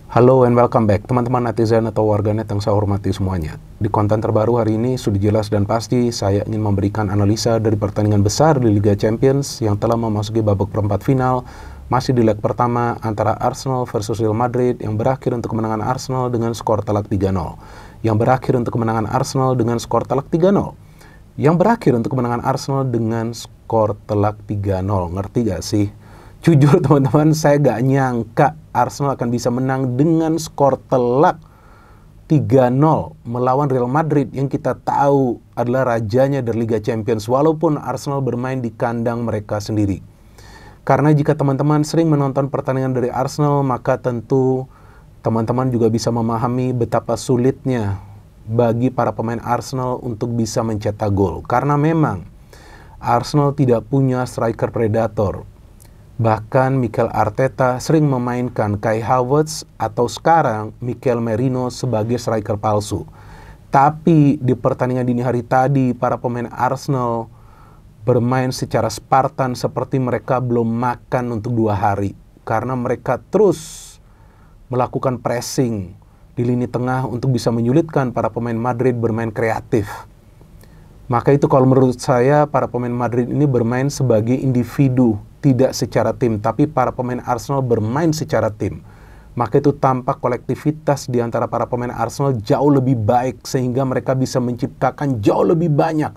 Halo and welcome back teman-teman netizen atau warganet yang saya hormati semuanya. Di konten terbaru hari ini sudah jelas dan pasti saya ingin memberikan analisa dari pertandingan besar di Liga Champions yang telah memasuki babak perempat final. Masih di leg pertama antara Arsenal versus Real Madrid yang berakhir untuk kemenangan Arsenal dengan skor telak 3-0. Yang berakhir untuk kemenangan Arsenal dengan skor telak 3-0. Yang berakhir untuk kemenangan Arsenal dengan skor telak 3-0. Ngerti gak sih? Jujur teman-teman, saya gak nyangka Arsenal akan bisa menang dengan skor telak 3-0 melawan Real Madrid yang kita tahu adalah rajanya dari Liga Champions, walaupun Arsenal bermain di kandang mereka sendiri. Karena jika teman-teman sering menonton pertandingan dari Arsenal, maka tentu teman-teman juga bisa memahami betapa sulitnya bagi para pemain Arsenal untuk bisa mencetak gol. Karena memang Arsenal tidak punya striker predator. Bahkan Mikel Arteta sering memainkan Kai Havertz atau sekarang Mikel Merino sebagai striker palsu. Tapi di pertandingan dini hari tadi, para pemain Arsenal bermain secara Spartan seperti mereka belum makan untuk 2 hari. Karena mereka terus melakukan pressing di lini tengah untuk bisa menyulitkan para pemain Madrid bermain kreatif. Maka itu kalau menurut saya para pemain Madrid ini bermain sebagai individu, tidak secara tim, tapi para pemain Arsenal bermain secara tim. Maka itu tampak kolektivitas di antara para pemain Arsenal jauh lebih baik sehingga mereka bisa menciptakan jauh lebih banyak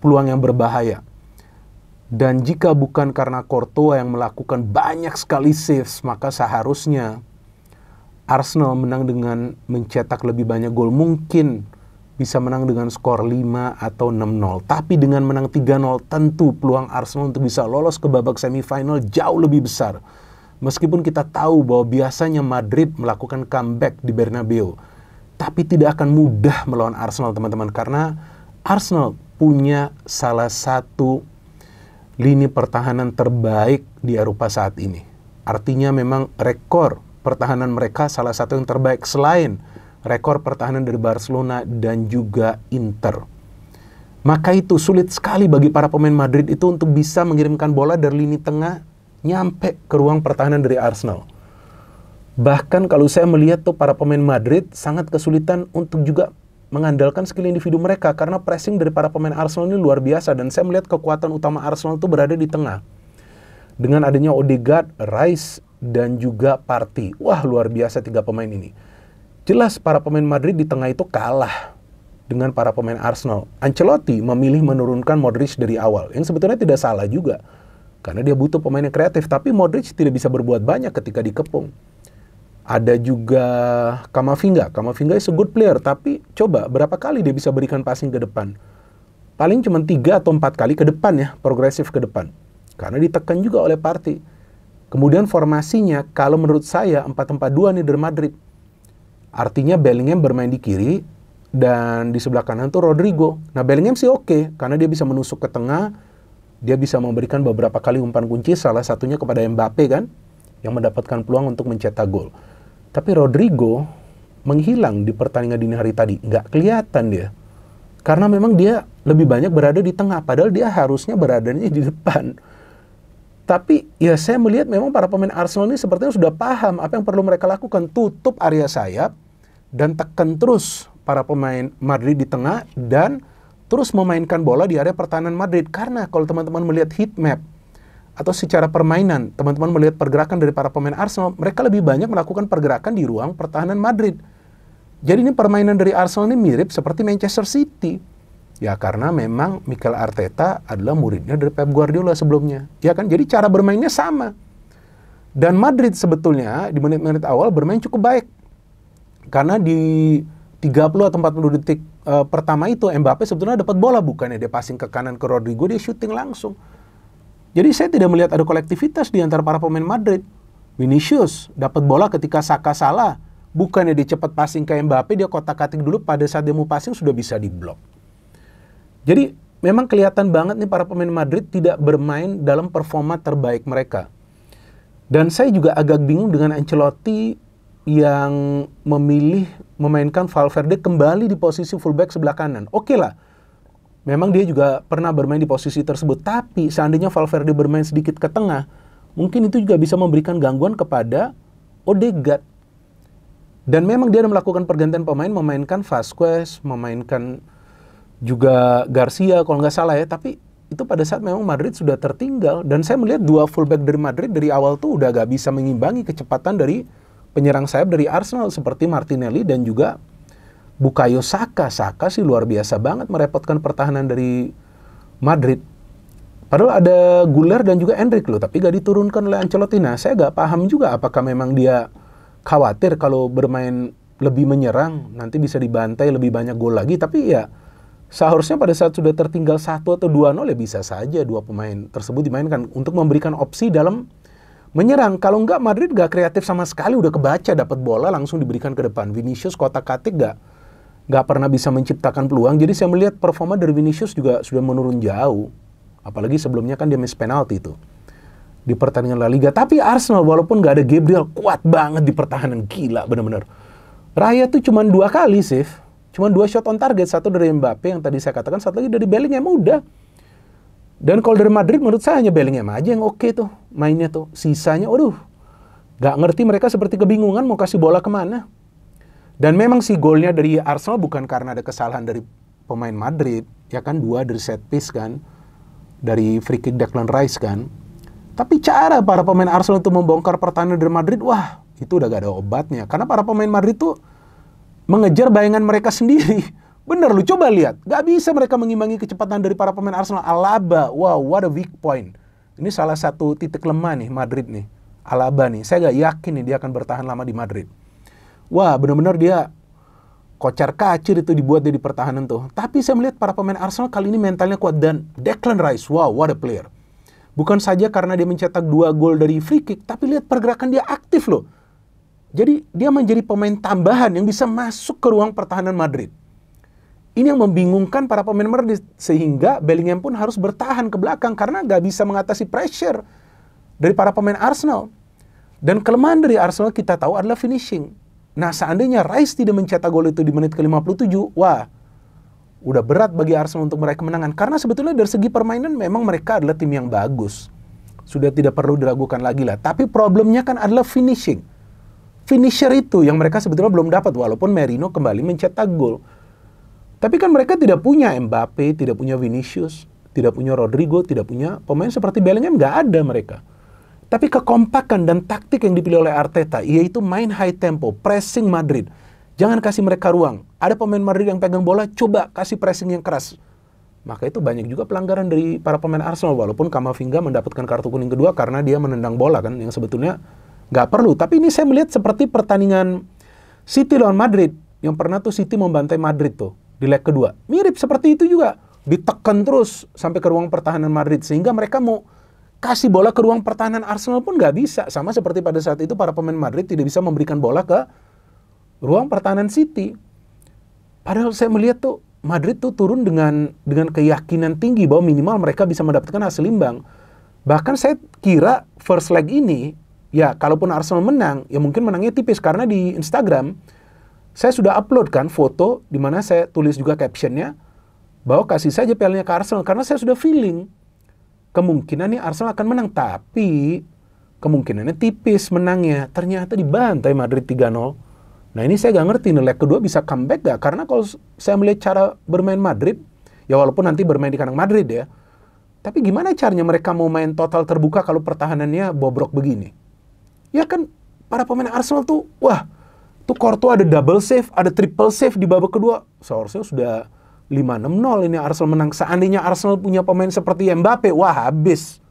peluang yang berbahaya. Dan jika bukan karena Courtois yang melakukan banyak sekali saves, maka seharusnya Arsenal menang dengan mencetak lebih banyak gol. Mungkin bisa menang dengan skor 5 atau 6-0. Tapi dengan menang 3-0, tentu peluang Arsenal untuk bisa lolos ke babak semifinal jauh lebih besar. Meskipun kita tahu bahwa biasanya Madrid melakukan comeback di Bernabeu. Tapi tidak akan mudah melawan Arsenal, teman-teman. Karena Arsenal punya salah satu lini pertahanan terbaik di Eropa saat ini. Artinya memang rekor pertahanan mereka salah satu yang terbaik selain rekor pertahanan dari Barcelona dan juga Inter. Maka itu sulit sekali bagi para pemain Madrid itu untuk bisa mengirimkan bola dari lini tengah nyampe ke ruang pertahanan dari Arsenal. Bahkan kalau saya melihat tuh para pemain Madrid sangat kesulitan untuk juga mengandalkan skill individu mereka karena pressing dari para pemain Arsenal ini luar biasa, dan saya melihat kekuatan utama Arsenal itu berada di tengah. Dengan adanya Odegaard, Rice, dan juga Partey. Wah, luar biasa 3 pemain ini. Jelas para pemain Madrid di tengah itu kalah dengan para pemain Arsenal. Ancelotti memilih menurunkan Modric dari awal, yang sebetulnya tidak salah juga. Karena dia butuh pemain yang kreatif, tapi Modric tidak bisa berbuat banyak ketika dikepung. Ada juga Camavinga. Camavinga is a good player, tapi coba berapa kali dia bisa berikan passing ke depan? Paling cuma 3 atau 4 kali ke depan ya, progresif ke depan. Karena ditekan juga oleh Partey. Kemudian formasinya, kalau menurut saya 4-4-2 nih dari Madrid. Artinya Bellingham bermain di kiri dan di sebelah kanan tuh Rodrigo. Nah, Bellingham sih oke, karena dia bisa menusuk ke tengah, dia bisa memberikan beberapa kali umpan kunci, salah satunya kepada Mbappe kan, yang mendapatkan peluang untuk mencetak gol. Tapi Rodrigo menghilang di pertandingan dini hari tadi, nggak kelihatan dia. Karena memang dia lebih banyak berada di tengah, padahal dia harusnya beradanya di depan. Tapi ya saya melihat memang para pemain Arsenal ini sepertinya sudah paham apa yang perlu mereka lakukan. Tutup area sayap dan tekan terus para pemain Madrid di tengah dan terus memainkan bola di area pertahanan Madrid. Karena kalau teman-teman melihat heat map atau secara permainan, teman-teman melihat pergerakan dari para pemain Arsenal, mereka lebih banyak melakukan pergerakan di ruang pertahanan Madrid. Jadi ini permainan dari Arsenal ini mirip seperti Manchester City. Ya karena memang Mikel Arteta adalah muridnya dari Pep Guardiola sebelumnya. Ya kan, jadi cara bermainnya sama. Dan Madrid sebetulnya di menit-menit awal bermain cukup baik. Karena di 30 atau 40 detik pertama itu Mbappe sebetulnya dapat bola, bukannya dia passing ke kanan ke Rodrigo, dia shooting langsung. Jadi saya tidak melihat ada kolektivitas di antara para pemain Madrid. Vinicius dapat bola ketika Saka salah, bukannya dia cepat passing ke Mbappe, dia kotak-katik dulu, pada saat dia mau passing sudah bisa diblok. Jadi memang kelihatan banget nih para pemain Madrid tidak bermain dalam performa terbaik mereka. Dan saya juga agak bingung dengan Ancelotti yang memilih memainkan Valverde kembali di posisi fullback sebelah kanan. Oke lah, memang dia juga pernah bermain di posisi tersebut. Tapi seandainya Valverde bermain sedikit ke tengah, mungkin itu juga bisa memberikan gangguan kepada Odegaard. Dan memang dia udah melakukan pergantian pemain, memainkan Vasquez, memainkan juga Garcia kalau nggak salah ya. Tapi itu pada saat memang Madrid sudah tertinggal. Dan saya melihat dua fullback dari Madrid dari awal tuh udah gak bisa mengimbangi kecepatan dari penyerang sayap dari Arsenal seperti Martinelli dan juga Bukayo Saka. Saka sih luar biasa banget merepotkan pertahanan dari Madrid. Padahal ada Güler dan juga Endrick loh, tapi gak diturunkan oleh Ancelotti. Nah, saya gak paham juga apakah memang dia khawatir kalau bermain lebih menyerang, nanti bisa dibantai lebih banyak gol lagi. Tapi ya, seharusnya pada saat sudah tertinggal 1 atau 2-0 ya bisa saja dua pemain tersebut dimainkan untuk memberikan opsi dalam menyerang. Kalau enggak, Madrid gak kreatif sama sekali, udah kebaca dapat bola langsung diberikan ke depan. Vinicius kotak-katik gak pernah bisa menciptakan peluang. Jadi saya melihat performa dari Vinicius juga sudah menurun jauh. Apalagi sebelumnya kan dia miss penalti itu di pertandingan La Liga. Tapi Arsenal walaupun gak ada Gabriel, kuat banget di pertahanan. Gila bener-bener. Raya tuh cuma 2 kali save. Cuma 2 shot on target. Satu dari Mbappe yang tadi saya katakan, satu lagi dari Bellingham, udah. Dan kalau dari Madrid menurut saya hanya Bellingham aja yang oke tuh mainnya tuh. Sisanya, waduh, gak ngerti mereka seperti kebingungan mau kasih bola kemana. Dan memang sih golnya dari Arsenal bukan karena ada kesalahan dari pemain Madrid. Ya kan 2 dari set piece kan. Dari free kick Declan Rice kan. Tapi cara para pemain Arsenal itu membongkar pertahanan dari Madrid, wah itu udah gak ada obatnya. Karena para pemain Madrid tuh mengejar bayangan mereka sendiri. Bener lu coba lihat, gak bisa mereka mengimbangi kecepatan dari para pemain Arsenal. Alaba, wow, what a weak point. Ini salah satu titik lemah nih Madrid nih. Alaba nih, saya gak yakin nih dia akan bertahan lama di Madrid. Wah, bener-bener dia kocar kacir itu dibuat dia di pertahanan tuh. Tapi saya melihat para pemain Arsenal kali ini mentalnya kuat. Dan Declan Rice, wow, what a player. Bukan saja karena dia mencetak 2 gol dari free kick, tapi lihat pergerakan dia aktif loh. Jadi dia menjadi pemain tambahan yang bisa masuk ke ruang pertahanan Madrid. Ini yang membingungkan para pemain Madrid, sehingga Bellingham pun harus bertahan ke belakang karena gak bisa mengatasi pressure dari para pemain Arsenal. Dan kelemahan dari Arsenal kita tahu adalah finishing. Nah, seandainya Rice tidak mencetak gol itu di menit ke-57, wah, udah berat bagi Arsenal untuk meraih kemenangan. Karena sebetulnya dari segi permainan memang mereka adalah tim yang bagus. Sudah tidak perlu diragukan lagi lah. Tapi problemnya kan adalah finishing. Finisher itu yang mereka sebetulnya belum dapat, walaupun Merino kembali mencetak gol. Tapi kan mereka tidak punya Mbappe, tidak punya Vinicius, tidak punya Rodrigo, tidak punya pemain seperti Bellingham, nggak ada mereka. Tapi kekompakan dan taktik yang dipilih oleh Arteta, yaitu main high tempo, pressing Madrid. Jangan kasih mereka ruang. Ada pemain Madrid yang pegang bola, coba kasih pressing yang keras. Maka itu banyak juga pelanggaran dari para pemain Arsenal. Walaupun Camavinga mendapatkan kartu kuning kedua karena dia menendang bola kan, yang sebetulnya nggak perlu. Tapi ini saya melihat seperti pertandingan City lawan Madrid. Yang pernah tuh City membantai Madrid tuh di leg kedua. Mirip seperti itu juga. Ditekan terus sampai ke ruang pertahanan Madrid. Sehingga mereka mau kasih bola ke ruang pertahanan Arsenal pun nggak bisa. Sama seperti pada saat itu para pemain Madrid tidak bisa memberikan bola ke ruang pertahanan City. Padahal saya melihat tuh Madrid tuh turun dengan keyakinan tinggi bahwa minimal mereka bisa mendapatkan hasil imbang. Bahkan saya kira first leg ini, ya kalaupun Arsenal menang, ya mungkin menangnya tipis. Karena di Instagram, saya sudah upload kan foto, di mana saya tulis juga captionnya, bahwa kasih saja PL-nya ke Arsenal. Karena saya sudah feeling, kemungkinan nih Arsenal akan menang. Tapi, kemungkinannya tipis menangnya. Ternyata dibantai Madrid 3-0. Nah ini saya nggak ngerti nih, leg kedua bisa comeback gak? Karena kalau saya melihat cara bermain Madrid, ya walaupun nanti bermain di kandang Madrid ya, tapi gimana caranya mereka mau main total terbuka kalau pertahanannya bobrok begini? Ya kan, para pemain Arsenal tuh, wah, tuh Courtois ada double save, ada triple save di babak kedua. Seharusnya sudah 5-6-0 ini Arsenal menang. Seandainya Arsenal punya pemain seperti Mbappe, wah habis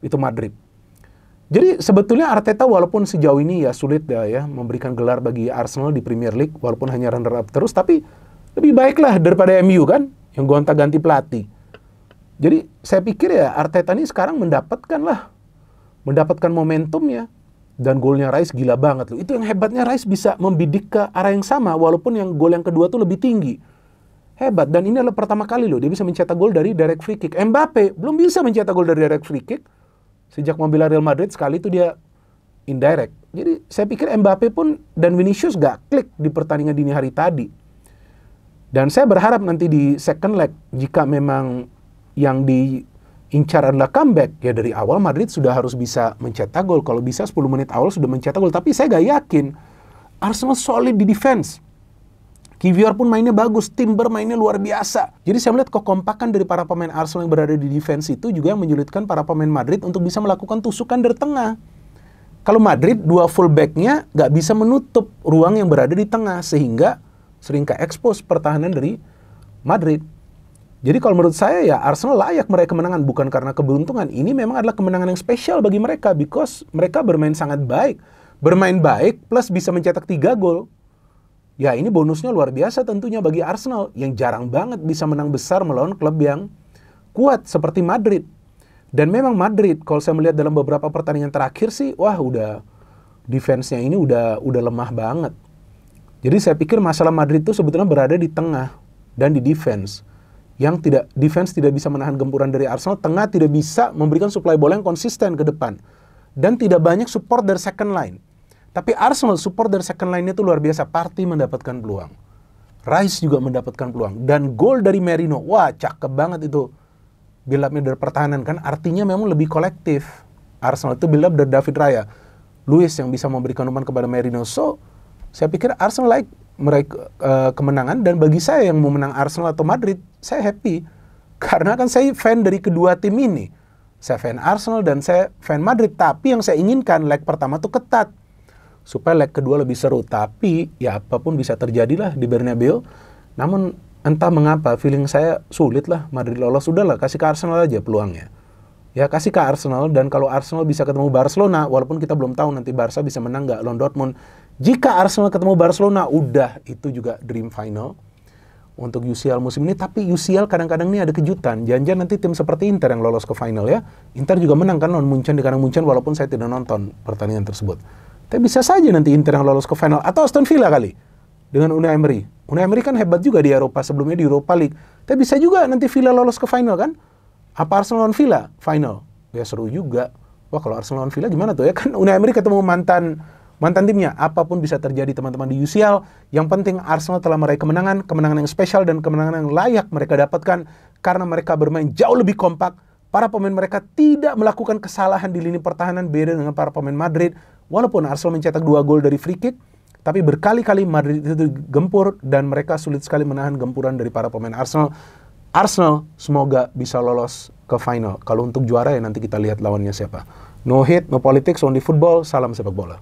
itu Madrid. Jadi sebetulnya Arteta walaupun sejauh ini ya sulit ya memberikan gelar bagi Arsenal di Premier League, walaupun hanya runner up terus, tapi lebih baiklah daripada MU kan, yang gonta-ganti pelatih. Jadi saya pikir ya Arteta ini sekarang mendapatkan momentumnya. Dan golnya Rice gila banget loh. Itu yang hebatnya, Rice bisa membidik ke arah yang sama, walaupun yang gol yang kedua tuh lebih tinggi. Hebat, dan ini adalah pertama kali loh dia bisa mencetak gol dari direct free kick. Mbappe belum bisa mencetak gol dari direct free kick. Sejak membela Real Madrid sekali itu dia indirect. Jadi saya pikir Mbappe pun dan Vinicius gak klik di pertandingan dini hari tadi. Dan saya berharap nanti di second leg, jika memang yang diincar adalah comeback, ya dari awal Madrid sudah harus bisa mencetak gol. Kalau bisa 10 menit awal sudah mencetak gol. Tapi saya gak yakin Arsenal solid di defense. Kivior pun mainnya bagus, Timber mainnya luar biasa. Jadi saya melihat kekompakan dari para pemain Arsenal yang berada di defense itu juga yang menyulitkan para pemain Madrid untuk bisa melakukan tusukan dari tengah. Kalau Madrid, dua fullback-nya nggak bisa menutup ruang yang berada di tengah, sehingga sering ke-expose pertahanan dari Madrid. Jadi kalau menurut saya ya Arsenal layak meraih kemenangan, bukan karena keberuntungan. Ini memang adalah kemenangan yang spesial bagi mereka, because mereka bermain sangat baik. Bermain baik plus bisa mencetak 3 gol. Ya ini bonusnya luar biasa tentunya bagi Arsenal yang jarang banget bisa menang besar melawan klub yang kuat seperti Madrid. Dan memang Madrid kalau saya melihat dalam beberapa pertandingan terakhir sih, wah udah defense-nya ini udah lemah banget. Jadi saya pikir masalah Madrid itu sebetulnya berada di tengah dan di defense. Defense tidak bisa menahan gempuran dari Arsenal, tengah tidak bisa memberikan supply bola yang konsisten ke depan. Dan tidak banyak support dari second line. Tapi Arsenal support dari second line-nya itu luar biasa. Partey mendapatkan peluang. Rice juga mendapatkan peluang. Dan gol dari Merino, wah cakep banget itu. Build up-nya dari pertahanan kan artinya memang lebih kolektif. Arsenal itu build up dari David Raya. Luis yang bisa memberikan umpan kepada Merino. So, saya pikir Arsenal meraih kemenangan. Dan bagi saya yang mau menang Arsenal atau Madrid, saya happy. Karena kan saya fan dari kedua tim ini. Saya fan Arsenal dan saya fan Madrid. Tapi yang saya inginkan leg pertama tuh ketat. Supaya leg kedua lebih seru. Tapi ya apapun bisa terjadilah di Bernabeu. Namun entah mengapa feeling saya sulit lah Madrid lolos. Sudahlah kasih ke Arsenal aja peluangnya. Ya kasih ke Arsenal. Dan kalau Arsenal bisa ketemu Barcelona, walaupun kita belum tahu nanti Barca bisa menang nggak lawan Dortmund. Jika Arsenal ketemu Barcelona, udah itu juga dream final untuk UCL musim ini. Tapi UCL kadang-kadang ini ada kejutan. Jangan-jangan nanti tim seperti Inter yang lolos ke final ya. Inter juga menang kan lawan Munchen di kandang Munchen, walaupun saya tidak nonton pertandingan tersebut. Tapi bisa saja nanti Inter yang lolos ke final. Atau Aston Villa kali. Dengan Unai Emery. Unai Emery kan hebat juga di Eropa. Sebelumnya di Europa League. Tapi bisa juga nanti Villa lolos ke final kan. Apa Arsenal lawan Villa? Final. Ya seru juga. Wah kalau Arsenal lawan Villa gimana tuh ya. Kan Unai Emery ketemu mantan timnya. Apapun bisa terjadi teman-teman di UCL. Yang penting Arsenal telah meraih kemenangan. Kemenangan yang spesial dan kemenangan yang layak mereka dapatkan. Karena mereka bermain jauh lebih kompak. Para pemain mereka tidak melakukan kesalahan di lini pertahanan. Beda dengan para pemain Madrid. Walaupun Arsenal mencetak 2 gol dari free kick, tapi berkali-kali Madrid itu gempur dan mereka sulit sekali menahan gempuran dari para pemain Arsenal. Arsenal semoga bisa lolos ke final. Kalau untuk juara ya nanti kita lihat lawannya siapa. No hate, no politics, only football. Salam sepak bola.